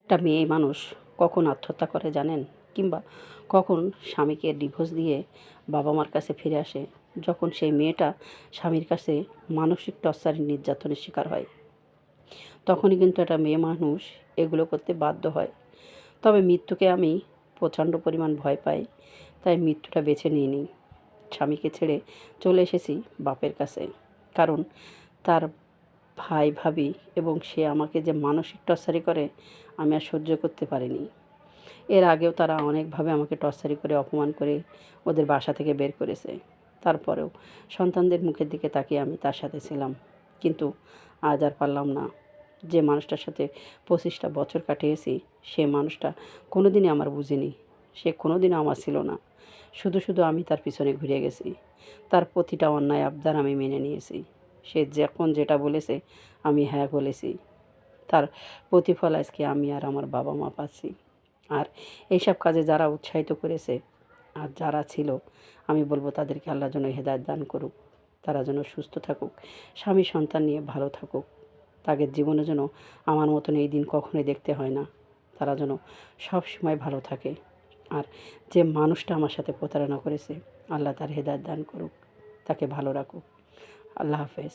একটা মেয়ে মানুষ কখন আত্মহত্যা করে জানেন? কিংবা কখন স্বামীকে ডিভোর্স দিয়ে বাবা মার কাছে ফিরে আসে? যখন সেই মেয়েটা স্বামীর কাছে মানসিক টর্চারের নির্যাতনের শিকার হয়। তখনই কিন্তু একটা মেয়ে মানুষ এগুলো করতে বাধ্য হয়। তবে মৃত্যুকে আমি প্রচণ্ড পরিমাণ ভয় পাই, তাই মৃত্যুটা বেছে নিইনি। স্বামীকে ছেড়ে চলে এসেছি বাপের কাছে। কারণ তার ভাই ভাবি এবং সে আমাকে যে মানসিক টর্চারি করে, আমি আর সহ্য করতে পারিনি। এর আগেও তারা অনেকভাবে আমাকে টর্চারি করে, অপমান করে ওদের বাসা থেকে বের করেছে। তারপরেও সন্তানদের মুখের দিকে তাকিয়ে আমি তার সাথে ছিলাম। কিন্তু আজ আর পারলাম না। যে মানুষটার সাথে 25টা বছর কাটিয়েছি, সে মানুষটা কোনো দিনই আমার বুঝিনি। সে কোনো দিনও আমার ছিল না। শুধু আমি তার পিছনে ঘুরে গেছি। তার প্রতিটা অন্যায় আবদার আমি মেনে নিয়েছি। সে যখন যেটা বলেছে আমি হ্যাঁ বলেছি। তার প্রতিফল আজকে আমি আর আমার বাবা মা পাচ্ছি। আর এইসব কাজে যারা উৎসাহিত করেছে আর যারা ছিল, আমি বলবো তাদেরকে আল্লাহ যেন হেদায়েত দান করুক। তারা যেন সুস্থ থাকুক, স্বামী সন্তান নিয়ে ভালো থাকুক। তাদের জীবনে যেন আমার মতন এই দিন কখনোই দেখতে হয় না। তারা যেন সবসময় ভালো থাকে। আর যে মানুষটা আমার সাথে প্রতারণা করেছে, আল্লাহ তার হেদায়েত দান করুক, তাকে ভালো রাখুক। আল্লাহ হাফেজ।